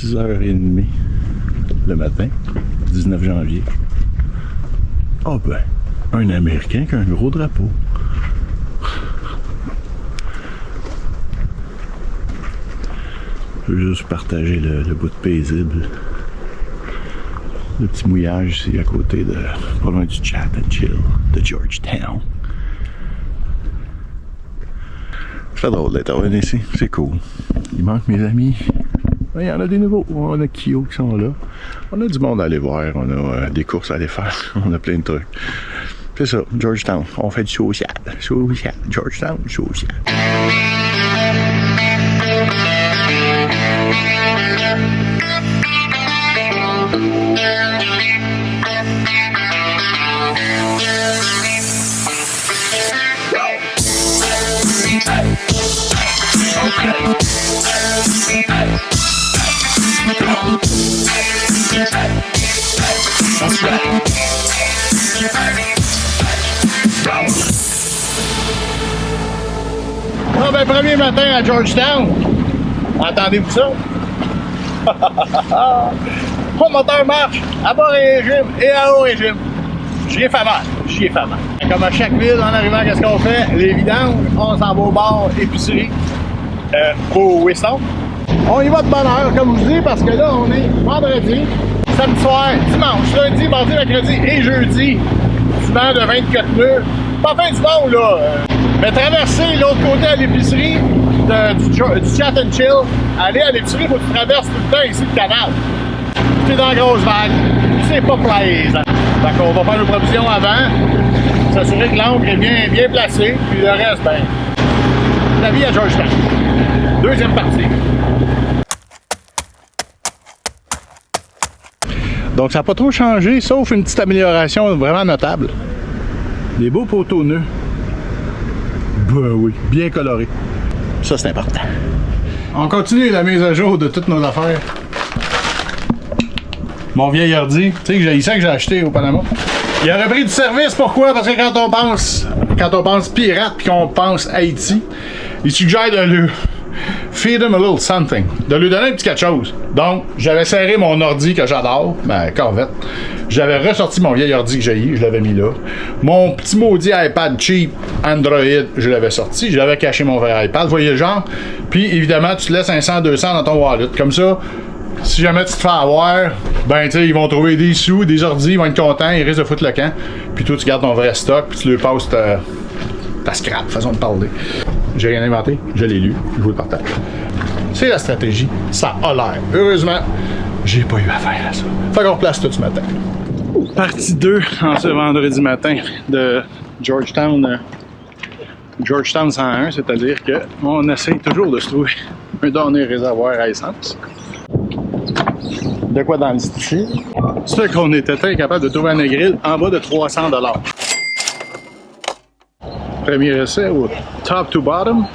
6h30 le matin, 19 janvier. Oh ben, un Américain qui a un gros drapeau. Je veux juste partager le bout de paisible. Le petit mouillage ici à côté de, pas loin du Chat and Chill de Georgetown. C'est drôle d'être revenu ici, c'est cool. Il manque mes amis. Il y en a des nouveaux. On a Kyo qui sont là. On a du monde à aller voir. On a des courses à aller faire. On a plein de trucs. C'est ça, Georgetown. On fait du social. Social. Georgetown, social. Ah ben, premier matin à Georgetown. Entendez-vous ça? Mon moteur marche à bas régime et à haut régime. J'y ai fait mal. Comme à chaque ville, en arrivant, qu'est-ce qu'on fait? Les vidanges, on s'en va au bar, épicerie, au Winston. On y va de bonne heure, comme je vous dis, parce que là, on est vendredi, samedi soir, dimanche, lundi, mardi, mercredi et jeudi. Dimanche de 24 nœuds. Pas fin du monde, là. Mais traverser l'autre côté à l'épicerie du Chat and Chill, aller à l'épicerie, il faut que tu traverses tout le temps ici le canal. C'est dans la grosse vague. C'est pas plaisant. Donc on va faire nos provisions avant, s'assurer que l'encre est bien placée, puis le reste, ben, la vie à Georgetown. Deuxième partie. Donc ça n'a pas trop changé, sauf une petite amélioration vraiment notable. Des beaux poteaux nœuds. Ben oui, bien colorés. Ça c'est important. On continue la mise à jour de toutes nos affaires. Mon vieil ordi, tu sais que j'ai ça que j'ai acheté au Panama. Il aurait pris du service, pourquoi? Parce que quand on pense pirate puis qu'on pense Haïti, il suggère de lui feed him a little something, de lui donner un petit quelque chose. Donc, j'avais serré mon ordi que j'adore, ma Corvette. J'avais ressorti mon vieil ordi que j'ai eu, je l'avais mis là. Mon petit maudit iPad cheap Android, je l'avais sorti, j'avais caché mon vrai iPad, vous voyez le genre. Puis évidemment, tu te laisses un 100-200 dans ton wallet, comme ça. Si jamais tu te fais avoir, ben tu sais, ils vont trouver des sous, des ordis, ils vont être contents, ils risquent de foutre le camp. Puis toi, tu gardes ton vrai stock, puis tu leur passes ta scrap, façon de parler. J'ai rien inventé, je l'ai lu, je vous le partage. C'est la stratégie, ça a l'air. Heureusement, j'ai pas eu affaire à ça. Fait qu'on replace tout ce matin. Partie 2 en ce vendredi matin de Georgetown 101, c'est-à-dire qu'on essaie toujours de se trouver un dernier réservoir à essence. De quoi dans le style? C'est qu'on était incapable de trouver un grill en bas de 300 $. Premier essai au top to bottom.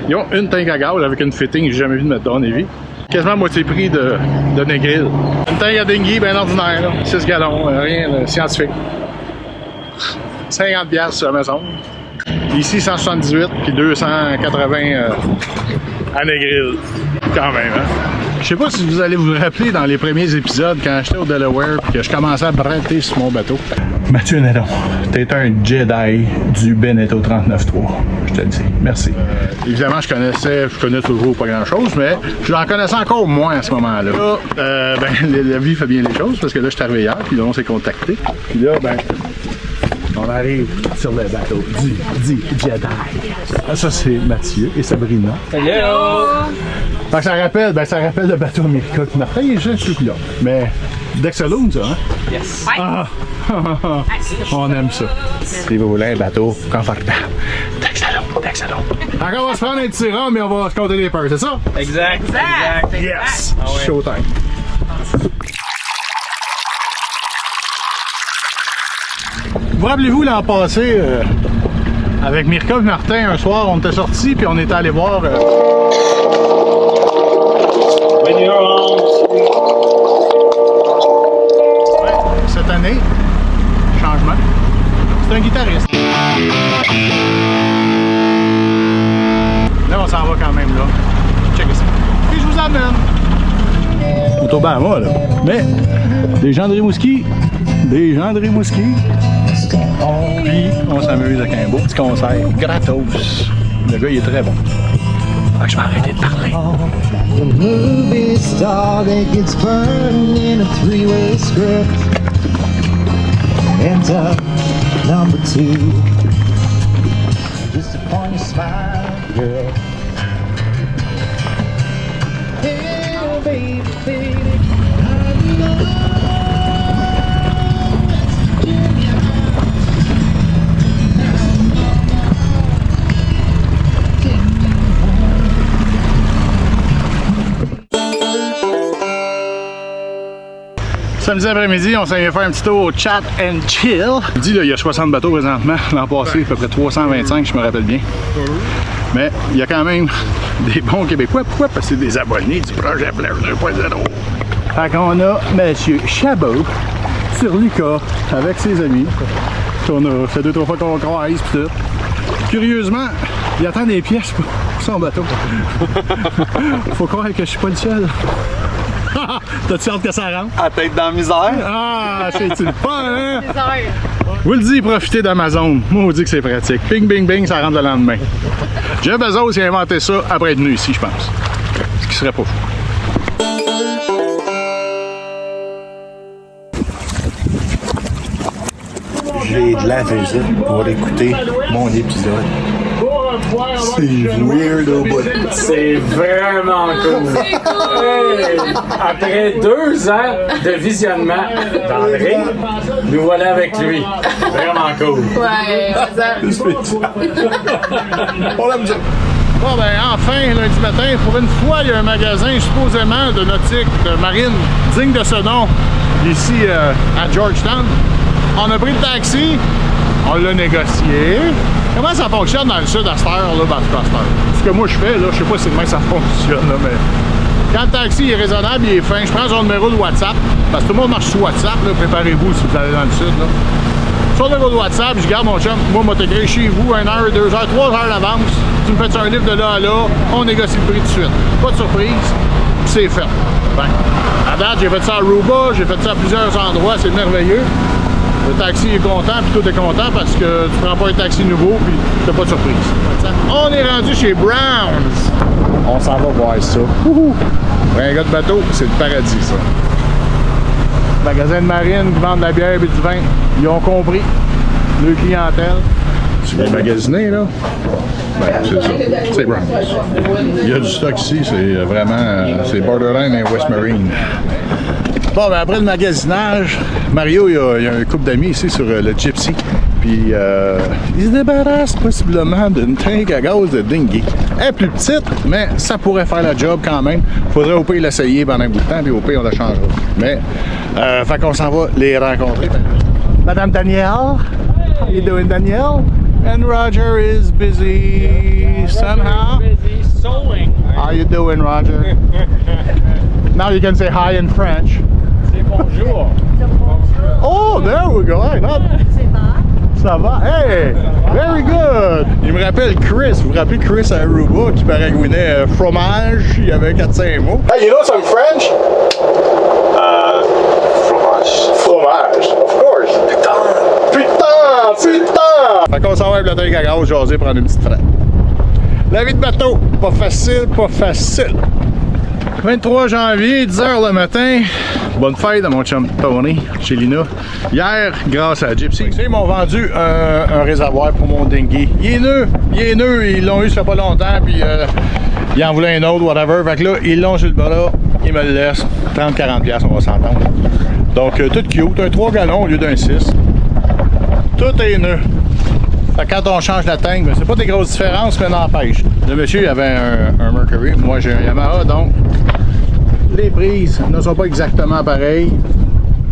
Ils ont une tank à gaz avec une fitting que j'ai jamais vu de mettre dans Navy. Quasiment moitié prix de grill. Une tank à dinghy bien ordinaire, là. 6 gallons, rien de scientifique. 50$ sur Amazon. Ici 178 puis 280 à Negril. Quand même, hein? Je sais pas si vous allez vous rappeler dans les premiers épisodes quand j'étais au Delaware et que je commençais à bratter sur mon bateau. Mathieu Nédon, t'es un Jedi du Beneteau 39.3. Je te le dis. Merci. Évidemment, je connais toujours pas grand chose, mais je l'en connaissais encore moins à ce moment-là. Là, la vie fait bien les choses parce que là, je suis arrivé hier, puis là, on s'est contacté. Puis là, on arrive sur le bateau du Jedi. Ça, c'est Mathieu et Sabrina. Hello! Donc, ça rappelle le bateau américain qui Martin est juste celui-là. Mais d'Excellum, ça, hein? Yes. Ah, on aime ça. Si vous voulez un bateau confortable, d'Excellum. Encore, on va se prendre un petit rhum, mais on va se compter les peurs, c'est ça? Exact. Yes! Ah ouais. Showtime. Vous rappelez-vous l'an passé, avec Mirka et Martin, un soir, on était sortis puis on était allé voir. Cette année, changement. C'est un guitariste. Là, on s'en va quand même là. Check ça. Puis je vous amène. sont au Bahama, là. Mais, des gens de Rimouski. Des gens de Rimouski. Puis, on s'amuse avec un beau petit concert gratos. Le gars, il est très bon. Fait que je vais arrêter de parler. The movie star that gets burned in a three-way script. And number 2. Just upon your smile, girl. Hey, baby, baby. Samedi après-midi, on s'en vient faire un petit tour au Chat and Chill. Je dis, là, il y a 60 bateaux présentement. L'an passé, à peu près 325, je me rappelle bien. Mais il y a quand même des bons Québécois. Pourquoi? Parce que c'est des abonnés du projet Blur 2.0. Fait qu'on a M. Chabot sur Lucas avec ses amis. On a fait 2-3 fois qu'on croise pis tout. Curieusement, il attend des pièces pour son bateau. Faut croire que je suis pas le seul. T'as-tu hâte que ça rentre? À tête dans la misère. Ah, c'est-tu le fun, hein? Vous le dis, profitez d'Amazon. Moi, on dit que c'est pratique. Bing, bing, bing, ça rentre le lendemain. Jeff Bezos, il a inventé ça après être venu ici, je pense. Ce qui serait pas fou. J'ai de la visite pour écouter mon épisode. C'est weird au bout. C'est vraiment cool. Hey, après 2 ans de visionnement d'André, nous voilà avec lui. Vraiment cool. Ouais, On l'aime bien. Bon, ben, enfin, lundi matin, pour une fois, il y a un magasin supposément de nautique, de marine, digne de ce nom, ici à Georgetown. On a pris le taxi, on l'a négocié. Comment ça fonctionne dans le sud à cette heure, là, ben, à cette heure? Ce que moi je fais, là, je sais pas si demain ça fonctionne, là, mais quand le taxi est raisonnable, il est fin, je prends son numéro de WhatsApp, parce que tout le monde marche sur WhatsApp, là, préparez-vous si vous allez dans le sud, là. Sur le numéro de WhatsApp, je garde mon chum, moi, je vais t'écrire chez vous 1 heure, 2 heures, 3 heures d'avance. Tu me fais un livre de là à là, on négocie le prix tout de suite. Pas de surprise, puis c'est fait. Ben, à date, j'ai fait ça à Aruba, j'ai fait ça à plusieurs endroits, c'est merveilleux. Le taxi est content, puis tout est content parce que tu prends pas un taxi nouveau, puis t'as pas de surprise. On est rendu chez Browns. On s'en va voir ça. Pour un gars de bateau, c'est le paradis, ça. Magasin de marine qui vendent de la bière et du vin. Ils ont compris. Le clientèle. Tu viens magasiner, là? Ben, c'est ça. C'est Browns. Il y a du stock ici, c'est vraiment... c'est borderline et West Marine. Bon, ben après le magasinage, Mario, il y a un couple d'amis ici sur le Gypsy. Puis, il se débarrasse possiblement d'une tank à gaz de dinghy. Elle est plus petite, mais ça pourrait faire la job quand même. Faudrait au pire l'essayer pendant un bout de temps, puis au pire, on la changera. Mais, fait qu'on s'en va les rencontrer. Madame Danielle, how you doing, Danielle? And Roger is busy somehow. Busy sewing. How you doing, Roger? Now you can say hi in French. C'est bonjour. Oh, there we go. Hey, not... Ça va? Hey! Very good! Il me rappelle Chris. Vous vous rappelez Chris à Aruba qui baragouinait fromage? Il y avait 4-5 mots. Hey, you know some French? Fromage. Fromage, of course. Putain! Fait qu'on s'en va avec le tank à gaz, jaser, prendre une petite frappe. La vie de bateau, pas facile, pas facile. 23 janvier, 10h le matin. Bonne fête à mon chum Tony, chez Lina. Hier, grâce à Gypsy, ils m'ont vendu un réservoir pour mon dinghy. Il est neuf, ils l'ont eu ça fait pas longtemps, puis ils en voulaient un autre, whatever. Fait que là, ils l'ont sur le bras, ils me le laissent. 30-40$, on va s'entendre. Donc, tout cute, un 3 gallons au lieu d'un 6. Tout est neuf. Fait que quand on change la tank, ben, c'est pas des grosses différences, mais n'empêche. Le monsieur il avait un Mercury, moi j'ai un Yamaha, donc les prises ne sont pas exactement pareilles.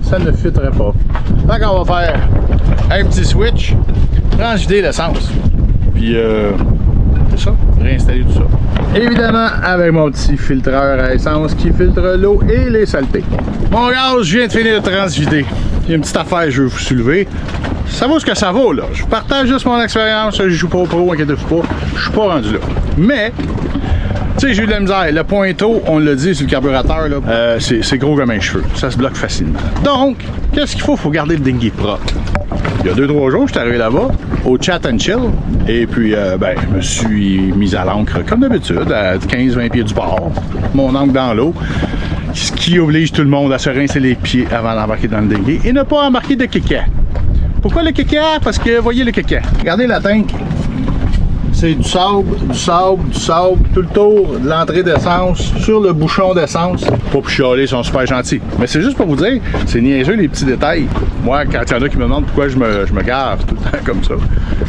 Ça ne fitterait pas. Fait qu'on va faire un petit switch, transvider l'essence. Puis c'est ça, réinstaller tout ça. Évidemment avec mon petit filtreur à essence qui filtre l'eau et les saletés. Mon gaz, je viens de finir de transvider. Il y a une petite affaire que je veux vous soulever. Ça vaut ce que ça vaut, là. Je partage juste mon expérience. Je joue pas au pro, inquiétez-vous pas. Je suis pas rendu là. Mais, Tu sais, j'ai eu de la misère. Le pointeau, on l'a dit sur le carburateur, là, c'est gros comme un cheveu. Ça se bloque facilement. Donc, qu'est-ce qu'il faut? Faut garder le dinghy propre. Il y a 2-3 jours, je suis arrivé là-bas, au Chat and Chill. Et puis, je me suis mis à l'ancre, comme d'habitude, à 15-20 pieds du bord. Mon ancre dans l'eau. Ce qui oblige tout le monde à se rincer les pieds avant d'embarquer dans le dinghy et ne pas embarquer de kéké. Pourquoi le kéké? Parce que, voyez le kéké. Regardez la tank. C'est du sable, du sable, du sable, tout le tour de l'entrée d'essence, sur le bouchon d'essence. Pas pour chialer, ils sont super gentils. Mais c'est juste pour vous dire, c'est niaiseux les petits détails. Moi, quand il y en a qui me demandent pourquoi je me gave tout le temps comme ça,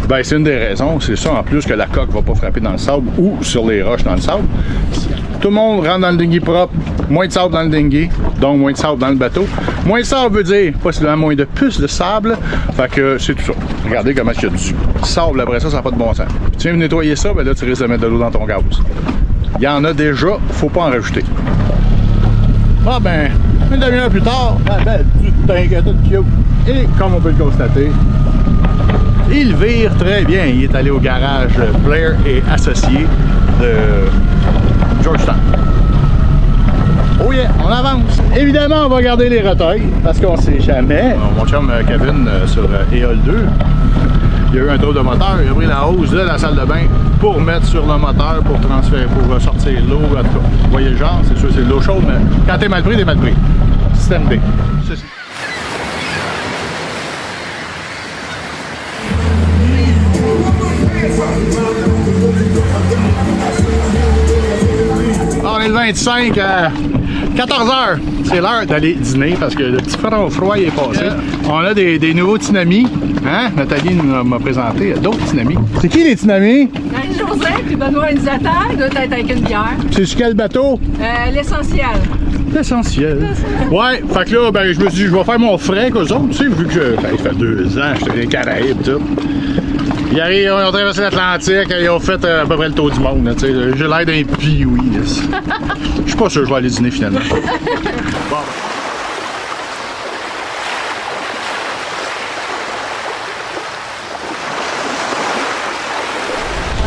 ben c'est une des raisons. C'est ça en plus que la coque va pas frapper dans le sable ou sur les roches dans le sable. Tout le monde rentre dans le dinghy propre, moins de sable dans le dinghy, donc moins de sable dans le bateau. Moins de sable veut dire possiblement moins de puces de sable. Fait que c'est tout ça. Regardez comment il y a du sable après ça, ça n'a pas de bon sens. Puis tu viens nettoyer ça, ben là tu risques de mettre de l'eau dans ton gaz. Il y en a déjà, faut pas en rajouter. Ah ben, une demi-heure plus tard, du t'inquiète de cute. Et comme on peut le constater, il vire très bien. Il est allé au garage Blair et Associés de Georgetown. Oh yeah, on avance. Évidemment, on va garder les retails parce qu'on sait jamais. Mon chum Kevin sur EOL 2, il y a eu un trou de moteur. Il a pris la hose de la salle de bain pour mettre sur le moteur pour transférer, pour sortir l'eau. En tout cas, vous voyez le genre, c'est sûr, c'est de l'eau chaude, mais quand t'es mal pris, t'es mal pris. Système B. Ceci. On est le 25 à 14h. C'est l'heure d'aller dîner parce que le petit froid est passé. Yeah. On a des nouveaux Tinamis. Hein? Nathalie m'a présenté d'autres Tinamis. C'est qui les Tinamis? José puis Benoît organisateur, doit être avec une bière. C'est sur quel bateau? L'essentiel. L'essentiel. Ouais, fait que là, ben, je me suis dit, je vais faire mon frais qu'eux autres, tu sais, vu que ça fait 2 ans, j'étais dans les Caraïbes, tout. Ils arrivent, ils ont traversé l'Atlantique, ils ont fait à peu près le tour du monde, tu sais. J'ai l'air d'un pioui. Je suis pas sûr que je vais aller dîner finalement. Bon.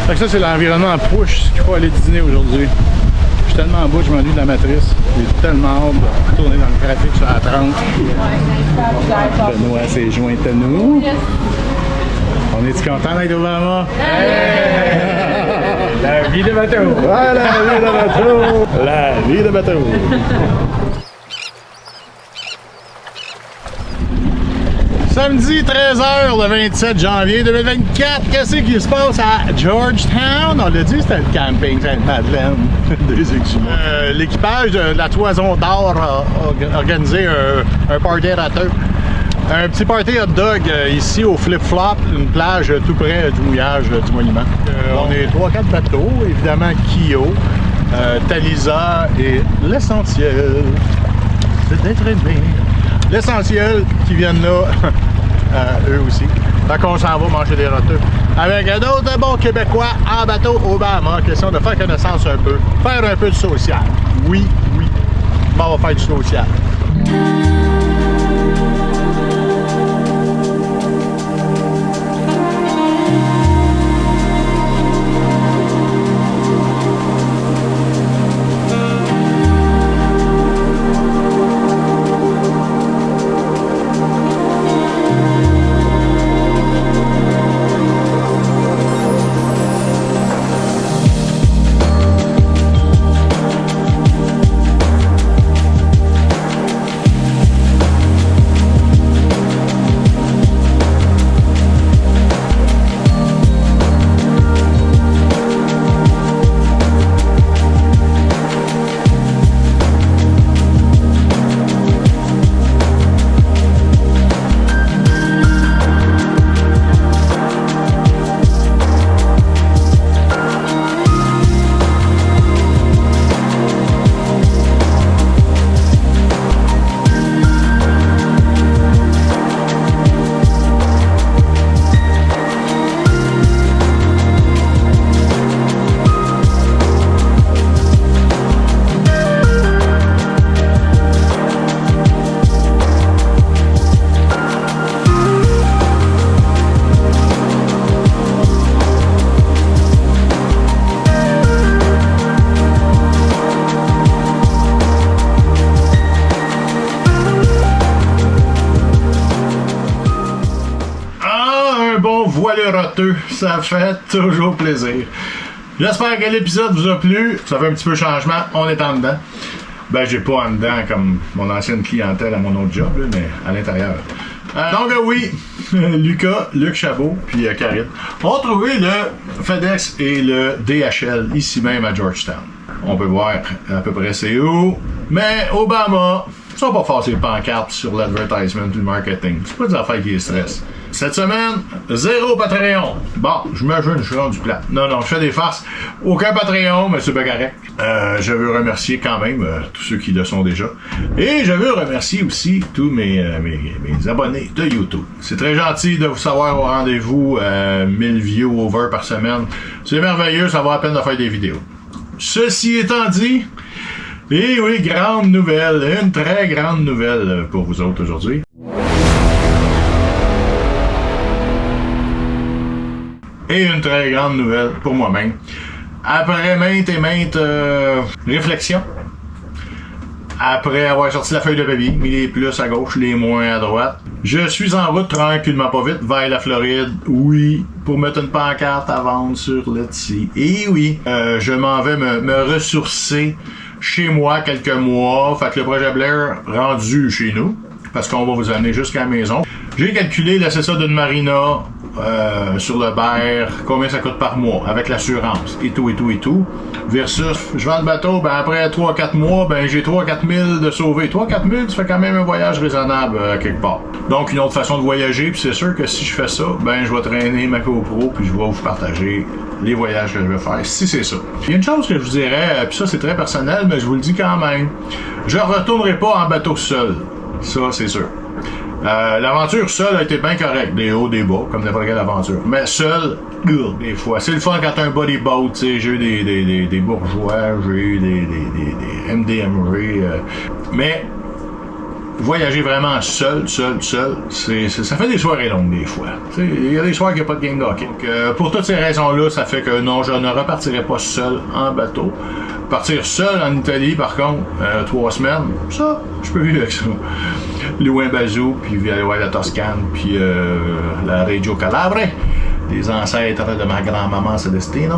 Fait que ça, c'est l'environnement push qu'il faut aller dîner aujourd'hui. Je suis tellement en bout, je m'ennuie de la matrice. J'ai tellement hâte de tourner dans le trafic sur la 30. Benoît s'est joint à nous. On est-tu content d'être au Bahama? Hey! La vie de bateau! Ouais, la vie de bateau! La vie de bateau! Samedi 13h, le 27 janvier 2024, qu'est-ce qui se passe à Georgetown? On l'a dit, c'était le camping Sainte-Madeleine des Exhumants. L'équipage de la Toison d'Or a organisé un party rateux. Un petit party hot dog ici au Flip Flop, une plage tout près du mouillage du monument. On est 3-4 bateaux, évidemment Kio, Thalisa et l'essentiel, c'est d'être aimé. L'essentiel qui viennent là, eux aussi. Fait qu'on s'en va manger des roteux. Avec d'autres bons Québécois en bateau au Bahama, question de faire connaissance un peu, faire un peu de social. Oui, oui, on va faire du social. poilus roteux. Ça fait toujours plaisir. J'espère que l'épisode vous a plu. Ça fait un petit peu de changement. On est en dedans. Ben, j'ai pas en dedans comme mon ancienne clientèle à mon autre job, là, mais à l'intérieur. Donc oui, Luc Chabot puis Karine ont trouvé le FedEx et le DHL ici même à Georgetown. On peut voir à peu près c'est où. Mais Obama, ils sont pas forts ces pancartes sur l'advertisement du marketing. C'est pas des affaires qui les stressent. Cette semaine, 0 Patreon. Bon, j'imagine je suis rendu plat. Non, je fais des farces. Aucun Patreon, mais c'est bien correct. Je veux remercier quand même tous ceux qui le sont déjà. Et je veux remercier aussi tous mes abonnés de YouTube. C'est très gentil de vous savoir au rendez-vous. 1000 views over par semaine. C'est merveilleux, ça vaut la peine de faire des vidéos. Ceci étant dit, et oui, grande nouvelle, une très grande nouvelle pour vous autres aujourd'hui. Et une très grande nouvelle pour moi-même. Après maintes et maintes réflexions, après avoir sorti la feuille de papier, mis les plus à gauche, les moins à droite, je suis en route tranquillement pas vite vers la Floride, oui, pour mettre une pancarte à vendre sur l'Etsy. Et oui, je m'en vais me ressourcer chez moi quelques mois, fait que le projet Blair rendu chez nous, parce qu'on va vous amener jusqu'à la maison. J'ai calculé, laisser ça d'une marina sur le BER, combien ça coûte par mois, avec l'assurance, et tout. Versus, je vends le bateau, ben après 3-4 mois, ben j'ai 3-4 000 de sauver. 3-4 000, ça fait quand même un voyage raisonnable quelque part. Donc une autre façon de voyager, puis c'est sûr que si je fais ça, ben je vais traîner ma GoPro, puis je vais vous partager les voyages que je vais faire, si c'est ça. Il y a une chose que je vous dirais, puis ça c'est très personnel, mais je vous le dis quand même, je retournerai pas en bateau seul. Ça, c'est sûr. L'aventure seule a été bien correcte, des hauts, des bas, comme n'importe quelle aventure. Mais seul, des fois. C'est le fun quand t'as un body boat, tu sais, j'ai eu des bourgeois, j'ai eu des MDMG, mais voyager vraiment seul, ça fait des soirées longues des fois. Il y a des soirs qu'il n'y a pas de game de hockey. Donc, pour toutes ces raisons-là, ça fait que non, je ne repartirai pas seul en bateau. Partir seul en Italie, par contre, 3 semaines, ça, je peux vivre avec ça. Louer un bazou, puis aller voir la Toscane, puis la Reggio Calabre, les ancêtres de ma grand-maman Célestine.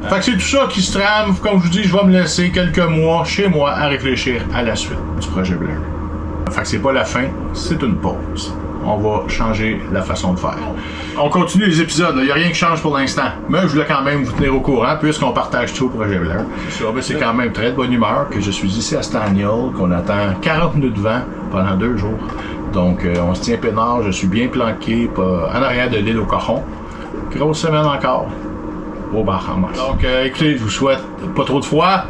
Fait que c'est tout ça qui se trame. Comme je vous dis, je vais me laisser quelques mois chez moi à réfléchir à la suite du projet Blair. Fait que c'est pas la fin, c'est une pause. On va changer la façon de faire. On continue les épisodes, il n'y a rien qui change pour l'instant. Mais je voulais quand même vous tenir au courant puisqu'on partage tout au projet Blair. C'est quand même très de bonne humeur que je suis ici à Staniel, qu'on attend 40 minutes de vent pendant 2 jours. Donc on se tient peinard, je suis bien planqué en arrière de l'île au Cochon. Grosse semaine encore au Bahamas. Donc écoutez, je vous souhaite pas trop de froid,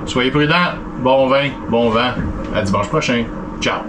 soyez prudents, bon vin, bon vent, à dimanche prochain. Ciao!